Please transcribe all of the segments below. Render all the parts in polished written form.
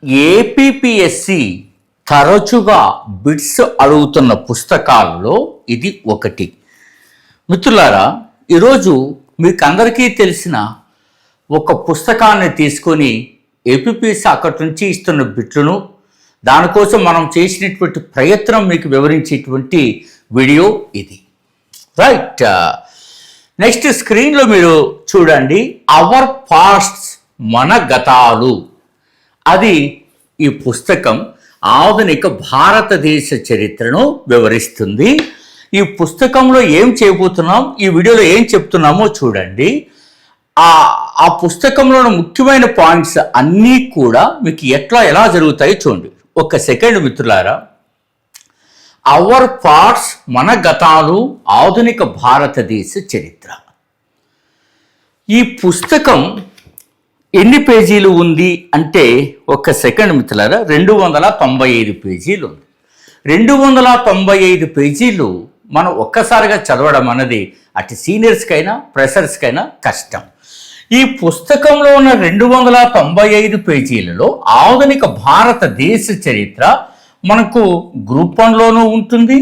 APPSC తరచుగా bits అడుగుతున్న పుస్తకాలలో ఇది ఒకటి. మిత్రులారా, ఈరోజు మీకు అందరికీ తెలిసిన ఒక పుస్తకాన్ని తీసుకొని ఏపీపీఎస్సి అక్కడి నుంచి ఇస్తున్న బిట్లను, దానికోసం మనం చేసినటువంటి ప్రయత్నం మీకు వివరించేటువంటి వీడియో ఇది. రైట్, నెక్స్ట్ స్క్రీన్లో మీరు చూడండి, అవర్ పాస్ట్స్, మన గతాలు. అది ఈ పుస్తకం ఆధునిక భారతదేశ చరిత్రను వివరిస్తుంది. ఈ పుస్తకంలో ఏం చేయబోతున్నాం, ఈ వీడియోలో ఏం చెప్తున్నామో చూడండి. ఆ పుస్తకంలో ముఖ్యమైన పాయింట్స్ అన్నీ కూడా మీకు ఎలా జరుగుతాయో చూడండి. ఒక సెకండ్ మిత్రులారా. అవర్ పార్ట్స్, మన గతాలు, ఆధునిక భారతదేశ చరిత్ర. ఈ పుస్తకం ఎన్ని పేజీలు ఉంది అంటే, ఒక్క సెకండ్ మిత్రులారా, 295 పేజీలు ఉంది. 295 పేజీలు మనం ఒక్కసారిగా చదవడం అన్నది అటు సీనియర్స్కైనా ఫ్రెషర్స్కైనా కష్టం. ఈ పుస్తకంలో ఉన్న 295 పేజీలలో ఆధునిక భారతదేశ చరిత్ర మనకు గ్రూప్ 1లోనూ ఉంటుంది,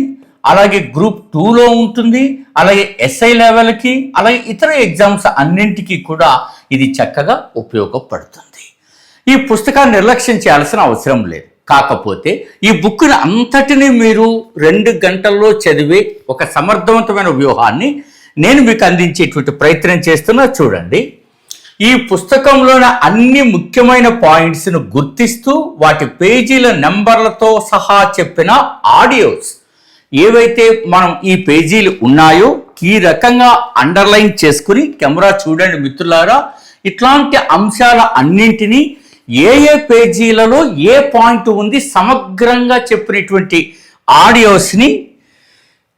అలాగే గ్రూప్ 2లో ఉంటుంది, అలాగే ఎస్ఐ లెవెల్కి, అలాగే ఇతర ఎగ్జామ్స్ అన్నింటికీ కూడా ఇది చక్కగా ఉపయోగపడుతుంది. ఈ పుస్తకాన్ని నిర్లక్ష్యం చేయాల్సిన అవసరం లేదు. కాకపోతే ఈ బుక్ని అంతటిని మీరు 2 గంటల్లో చదివే ఒక సమర్థవంతమైన వ్యూహాన్ని నేను మీకు అందించేటువంటి ప్రయత్నం చేస్తున్నా. చూడండి, ఈ పుస్తకంలోని అన్ని ముఖ్యమైన పాయింట్స్ను గుర్తిస్తూ వాటి పేజీల నెంబర్లతో సహా చెప్పిన ఆడియోస్ ఏవైతే మనం ఈ పేజీలు ఉన్నాయో ఈ రకంగా అండర్లైన్ చేసుకుని, కెమెరా చూడండి మిత్రులారా, ఇట్లాంటి అంశాల అన్నింటినీ ఏ పేజీలలో ఏ పాయింట్ ఉంది సమగ్రంగా చెప్పినటువంటి ఆడియోస్ని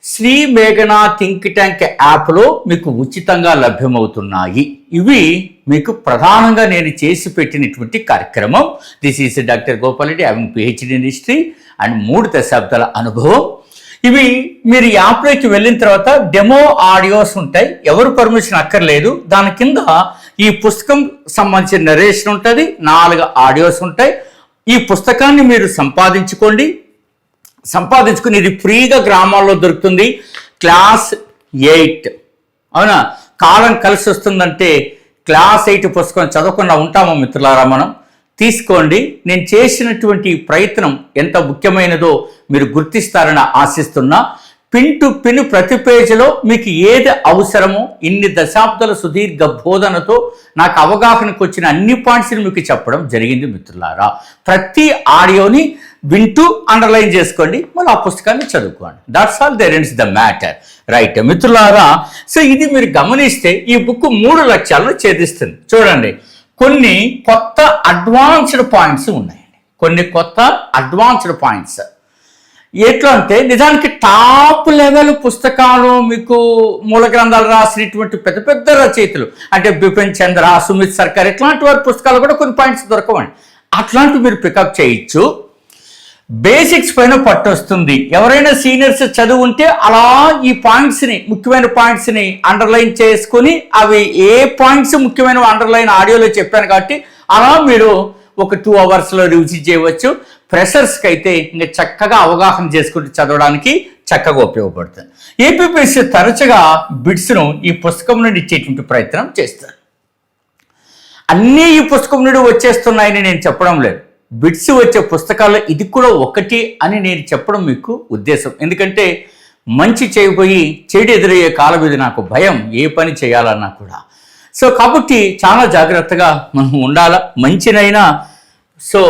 శ్రీ మేఘనా థింక్ ట్యాంక్ యాప్లో మీకు ఉచితంగా లభ్యమవుతున్నాయి. ఇవి మీకు ప్రధానంగా నేను చేసి పెట్టినటువంటి కార్యక్రమం. This is doctor Gopal Reddy, having PhD in history and 3 దశాబ్దాల అనుభవం. ఇవి మీరు యాప్లోకి వెళ్ళిన తర్వాత డెమో ఆడియోస్ ఉంటాయి, ఎవరు పర్మిషన్ అక్కర్లేదు. దాని కింద ఈ పుస్తకం సంబంధించిన నరేషన్ ఉంటుంది, 4 ఆడియోస్ ఉంటాయి. ఈ పుస్తకాన్ని మీరు సంపాదించుకుని ఇది ఫ్రీగా గ్రామాల్లో దొరుకుతుంది. క్లాస్ 8, అవునా, కాలం కలిసి వస్తుందంటే క్లాస్ 8 పుస్తకం చదవకుండా ఉంటామో మిత్రులారా? మనం తీసుకోండి. నేను చేసినటువంటి ప్రయత్నం ఎంత ముఖ్యమైనదో మీరు గుర్తిస్తారని ఆశిస్తున్నా. పిన్ టు పిన్ ప్రతి పేజీలో మీకు ఏది అవసరమో ఇన్ని దశాబ్దాల సుదీర్ఘ బోధనతో నాకు అవగాహనకు వచ్చిన అన్ని పాయింట్స్ని మీకు చెప్పడం జరిగింది మిత్రులారా. ప్రతి ఆడియోని వింటూ అండర్లైన్ చేసుకోండి, మళ్ళీ ఆ పుస్తకాన్ని చదువుకోండి. That's all, there ends the matter. Right మిత్రులారా, సో ఇది మీరు గమనిస్తే ఈ బుక్ 3 లక్ష్యాలను ఛేదిస్తుంది. చూడండి, కొన్ని కొత్త అడ్వాన్స్డ్ పాయింట్స్ ఉన్నాయండి, కొన్ని కొత్త అడ్వాన్స్డ్ పాయింట్స్. ఎట్లా అంటే, నిజానికి టాప్ లెవెల్ పుస్తకాలు మీకు మూల గ్రంథాలు రాసినటువంటి పెద్ద పెద్ద రచయితలు అంటే బిపిన్ చంద్ర, సుమిత్ సర్కార్, ఇట్లాంటి వారి పుస్తకాలు కూడా కొన్ని పాయింట్స్ దొరకవండి. అట్లాంటివి మీరు పికప్ చేయొచ్చు. బేసిక్స్ పైన పట్టు వస్తుంది. ఎవరైనా సీనియర్స్ చదువు ఉంటే అలా ఈ పాయింట్స్ని, ముఖ్యమైన పాయింట్స్ని అండర్లైన్ చేసుకొని, అవి ఏ పాయింట్స్ ముఖ్యమైన అండర్లైన్ ఆడియోలో చెప్పాను కాబట్టి అలా మీరు ఒక 2 అవర్స్లో రివిజన్ చేయవచ్చు. ఫ్రెషర్స్కి అయితే ఇంకా చక్కగా అవగాహన చేసుకుంటూ చదవడానికి చక్కగా ఉపయోగపడుతుంది. ఏపీపీఎస్సి తరచుగా బిట్స్ను ఈ పుస్తకం నుండి ఇచ్చేటువంటి ప్రయత్నం చేస్తారు. అన్నీ ఈ పుస్తకం నుండి వచ్చేస్తున్నాయని నేను చెప్పడం లేదు. బిట్స్ వచ్చే పుస్తకాల్లో ఇది కూడా ఒకటి అని నేను చెప్పడం మీకు ఉద్దేశం. ఎందుకంటే మంచి చేయబోయి చెడు ఎదురయ్యే కాలం ఇది. నాకు భయం ఏ పని చేయాలన్నా కూడా. సో కాబట్టి చాలా జాగ్రత్తగా మనం ఉండాలా, మంచినైనా. సో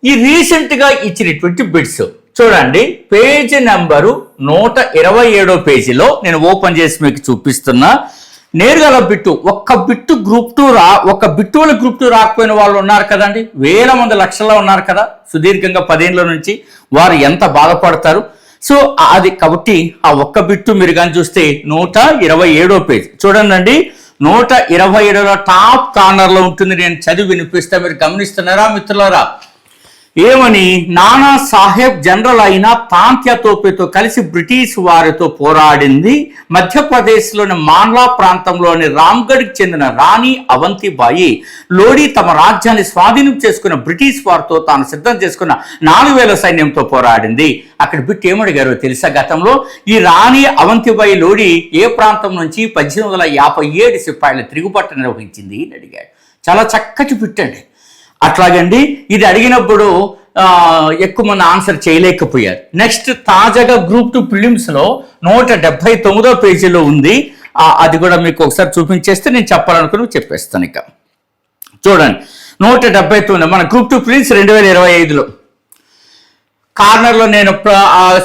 ఈ రీసెంట్గా ఇచ్చినటువంటి బిట్స్ చూడండి, పేజీ నెంబరు 127 పేజీలో నేను ఓపెన్ చేసి మీకు చూపిస్తున్నా. నేరుగా బిట్టు, ఒక్క బిట్టు గ్రూప్ 2 ఒక బిట్టు వల్ల గ్రూప్ 2 రాకపోయిన వాళ్ళు ఉన్నారు కదండి, వేల మంది లక్షల్లో ఉన్నారు కదా సుదీర్ఘంగా 10 ఏళ్ళ నుంచి. వారు ఎంత బాధపడతారు. సో అది కాబట్టి ఆ ఒక్క బిట్టు మీరు కానీ చూస్తే 127 పేజీ చూడండి. 127లో టాప్ కార్నర్లో ఉంటుంది. నేను చదివి వినిపిస్తా, మీరు గమనిస్తున్నారా మిత్రులారా? ఏమని, నానా సాహెబ్ జనరల్ అయిన తాంత్య తోపేతో కలిసి బ్రిటిష్ వారితో పోరాడింది. మధ్యప్రదేశ్లోని మాన్లా ప్రాంతంలోని రామ్గఢ్కి చెందిన రాణి అవంతిబాయి లోడీ తమ రాజ్యాన్ని స్వాధీనం చేసుకున్న బ్రిటిష్ వారితో తాను సిద్ధం చేసుకున్న 4000 సైన్యంతో పోరాడింది. అక్కడ బిట్ ఏమడిగారో తెలుసా? గతంలో ఈ రాణి అవంతిబాయి లోడీ ఏ ప్రాంతం నుంచి 1857 సిపాయిల తిరుగుబాటు నిర్వహించింది అని అడిగాడు. చాలా చక్కటి బిట్టండి. అట్లాగండి, ఇది అడిగినప్పుడు ఎక్కువ మంది ఆన్సర్ చేయలేకపోయారు. నెక్స్ట్ తాజాగా గ్రూప్ 2 ప్రిలిమ్స్లో 179వ పేజీలో ఉంది. అది కూడా మీకు ఒకసారి చూపించేస్తే నేను చెప్పాలనుకుని చెప్పేస్తాను. ఇక చూడండి, 179 మన గ్రూప్ 2 ప్రిలిమ్స్ 2025లో కార్నర్లో నేను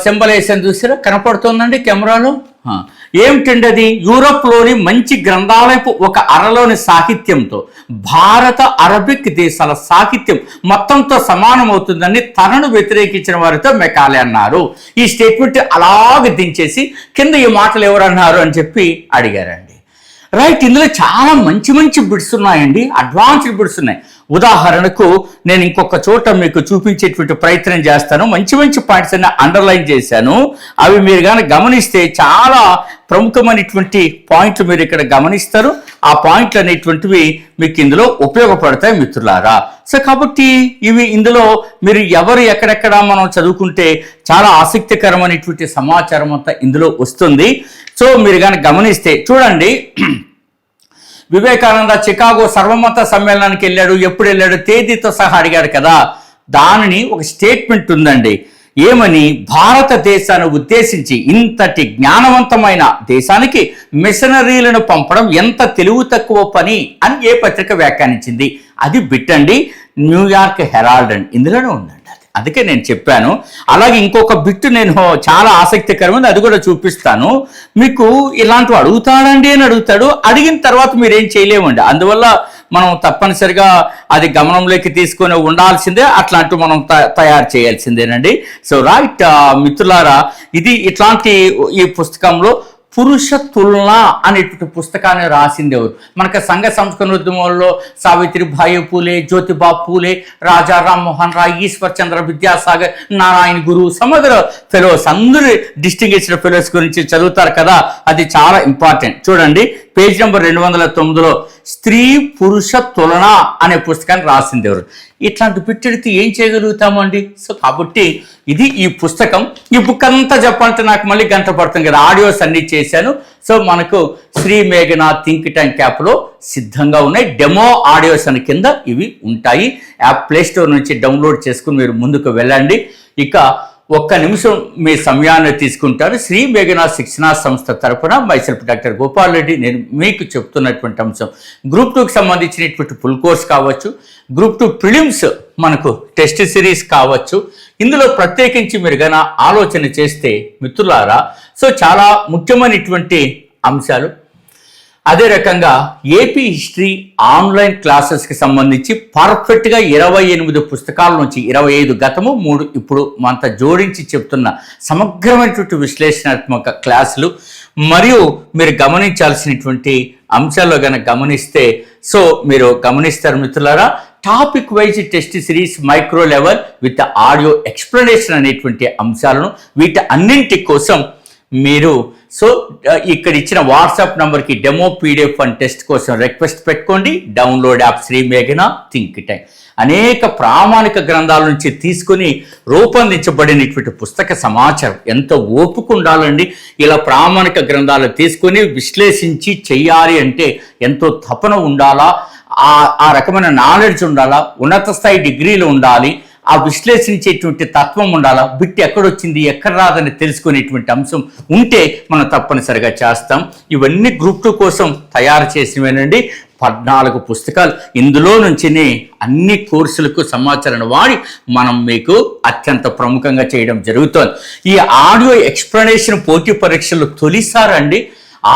సింబల్ వేసాను, చూసారా? కనపడుతుందండి కెమెరాలో. ఏమిటండి అది? యూరోప్లోని మంచి గ్రంథాలయపు ఒక అరలోని సాహిత్యంతో భారత అరబిక్ దేశాల సాహిత్యం మొత్తంతో సమానమవుతుందని తనను వ్యతిరేకించిన వారితో మెకాలే అన్నారు. ఈ స్టేట్మెంట్ అలాగే దించేసి కింద ఈ మాటలు ఎవరన్నారు అని చెప్పి అడిగారండి. రైట్, ఇందులో చాలా మంచి మంచి బిట్స్ ఉన్నాయండి, అడ్వాన్స్డ్ బిట్స్ ఉన్నాయి. ఉదాహరణకు నేను ఇంకొక చోట మీకు చూపించేటువంటి ప్రయత్నం చేస్తాను. మంచి మంచి పాయింట్స్ అన్ని అండర్లైన్ చేశాను. అవి మీరు కానీ గమనిస్తే చాలా ప్రముఖమైనటువంటి పాయింట్లు మీరు ఇక్కడ గమనిస్తారు. ఆ పాయింట్లు అనేటువంటివి మీకు ఇందులో ఉపయోగపడతాయి మిత్రులారా. సో కాబట్టి ఇవి ఇందులో మీరు ఎవరు ఎక్కడెక్కడ మనం చదువుకుంటే చాలా ఆసక్తికరమైనటువంటి సమాచారం అంతా ఇందులో వస్తుంది. సో మీరు కానీ గమనిస్తే చూడండి, వివేకానంద చికాగో సర్వమత సమ్మేళనానికి వెళ్ళాడు. ఎప్పుడు వెళ్ళాడు? తేదీతో సహా అడిగాడు కదా. దానిని ఒక స్టేట్మెంట్ ఉందండి. ఏమని? భారతదేశాన్ని ఉద్దేశించి ఇంతటి జ్ఞానవంతమైన దేశానికి మిషనరీలను పంపడం ఎంత తెలివి తక్కువ పని అని ఏ పత్రిక వ్యాఖ్యానించింది? అది బిట్టండి, న్యూయార్క్ హెరాల్డ్ అండి. ఇందులోనే ఉందండి. అందుకే నేను చెప్పాను. అలాగే ఇంకొక బిట్టు నేను చాలా ఆసక్తికరమైనది, అది కూడా చూపిస్తాను మీకు. ఇలాంటివి అడుగుతాడండి అని అడుగుతాడు. అడిగిన తర్వాత మీరేం చేయలేమండి. అందువల్ల మనం తప్పనిసరిగా అది గమనంలోకి తీసుకొని ఉండాల్సిందే. అట్లాంటివి మనం తయారు చేయాల్సిందేనండి. సో రైట్ మిత్రులారా, ఇది ఇట్లాంటి ఈ పుస్తకంలో పురుష తులన అనేటువంటి పుస్తకాన్ని రాసింది ఎవరు? మనకు సంఘ సంస్కృతోద్యమంలో సావిత్రిబాయి పూలే, జ్యోతిబా పూలే, రాజా రామ్మోహన్ రాయ్, ఈశ్వర్ చంద్ర విద్యాసాగర్, నారాయణ గురు, సముద్ర ఫెలోస్, అందరూ డిస్టింగ్విష్డ్ ఫెలోస్ గురించి చదువుతారు కదా. అది చాలా ఇంపార్టెంట్. చూడండి, పేజ్ నెంబర్ 209లో స్త్రీ పురుష తులన అనే పుస్తకాన్ని రాసింది ఎవరు? ఇట్లాంటి పిట్టడితే ఏం చేయగలుగుతామండి? సో కాబట్టి ఇది ఈ పుస్తకం. ఈ బుక్ అంతా చెప్పాలంటే నాకు మళ్ళీ గంట పడుతుంది కదా. ఆడియోస్ అన్ని చేశాను. సో మనకు శ్రీ మేఘనా థింక్ ట్యాంక్ యాప్లో సిద్ధంగా ఉన్నాయి. డెమో ఆడియోస్ అని కింద ఇవి ఉంటాయి. యాప్ ప్లేస్టోర్ నుంచి డౌన్లోడ్ చేసుకుని మీరు ముందుకు వెళ్ళండి. ఇక ఒక్క నిమిషం మీ సమయాన్ని తీసుకుంటారు. శ్రీ మేఘనా శిక్షణా సంస్థ తరపున మైసెల్ఫ్ డాక్టర్ గోపాల్ రెడ్డి నేను మీకు చెప్తున్నటువంటి అంశం గ్రూప్ 2కి సంబంధించినటువంటి ఫుల్ కోర్స్ కావచ్చు, గ్రూప్ 2 ప్రిలిమ్స్ మనకు టెస్ట్ సిరీస్ కావచ్చు. ఇందులో ప్రత్యేకించి మీరు గన ఆలోచన చేస్తే మిత్రులారా, సో చాలా ముఖ్యమైనటువంటి అంశాలు. అదే రకంగా ఏపీ హిస్టరీ ఆన్లైన్ క్లాసెస్కి సంబంధించి పర్ఫెక్ట్గా 28 పుస్తకాల నుంచి 25 గతము 3 ఇప్పుడు అంత జోడించి చెప్తున్న సమగ్రమైనటువంటి విశ్లేషణాత్మక క్లాసులు. మరియు మీరు గమనించాల్సినటువంటి అంశాల్లో కనుక గమనిస్తే, సో మీరు గమనిస్తారు మిత్రులారా, topic wise test series micro level with audio explanation అనేటువంటి అంశాలను వీటి అన్నింటి కోసం మీరు సో ఇక్కడ ఇచ్చిన వాట్సాప్ నంబర్కి డెమో పీడిఎఫ్ అండ్ టెస్ట్ కోసం రిక్వెస్ట్ పెట్టుకోండి. డౌన్లోడ్ యాప్ శ్రీ మేఘనా థింక్ ట్యాంక్. అనేక ప్రామాణిక గ్రంథాల నుంచి తీసుకుని రూపొందించబడినటువంటి పుస్తక సమాచారం. ఎంతో ఓపిక ఉండాలండి. ఇలా ప్రామాణిక గ్రంథాలు తీసుకొని విశ్లేషించి చెయ్యాలి అంటే ఎంతో తపన ఉండాలా, ఆ రకమైన నాలెడ్జ్ ఉండాలా, ఉన్నత స్థాయి డిగ్రీలు ఉండాలి, ఆ విశ్లేషించేటువంటి తత్వం ఉండాలా, బిట్ ఎక్కడొచ్చింది ఎక్కడ రాదని తెలుసుకునేటువంటి అంశం ఉంటే మనం తప్పనిసరిగా చేస్తాం. ఇవన్నీ గ్రూప్ 2 కోసం తయారు చేసినవేనండి. 14 పుస్తకాలు. ఇందులో నుంచినే అన్ని కోర్సులకు సమాచారాన్ని వాడి మనం మీకు అత్యంత ప్రముఖంగా చేయడం జరుగుతోంది. ఈ ఆడియో ఎక్స్ప్లెనేషన్ పోటీ పరీక్షలు తొలిసారండి.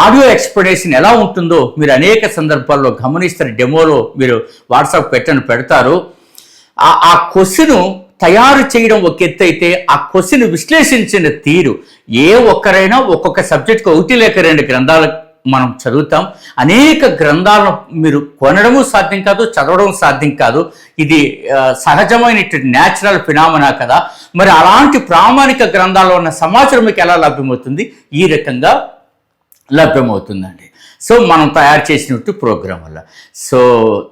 ఆడియో ఎక్స్ప్లెనేషన్ ఎలా ఉంటుందో మీరు అనేక సందర్భాల్లో గమనిస్తారు. డెమోలో మీరు వాట్సాప్ పెడతారు. ఆ క్వశ్చన్ తయారు చేయడం ఒక ఎత్తు అయితే, ఆ క్వశ్చన్ విశ్లేషించిన తీరు ఏ ఒక్కరైనా ఒక్కొక్క సబ్జెక్ట్కి 1 లేక 2 గ్రంథాలు మనం చదువుతాం. అనేక గ్రంథాలను మీరు కొనడము సాధ్యం కాదు, చదవడం సాధ్యం కాదు. ఇది సహజమైనటువంటి న్యాచురల్ ఫినామినా కదా. మరి అలాంటి ప్రామాణిక గ్రంథాల్లో ఉన్న సమాచారం మీకు ఎలా లభ్యమవుతుంది? ఈ రకంగా లభ్యమవుతుందండి. సో మనం తయారు చేసినట్టు ప్రోగ్రాం వల్ల. So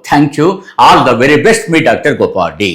thank you. All the very best. మీ డాక్టర్ గోపాల్ డి.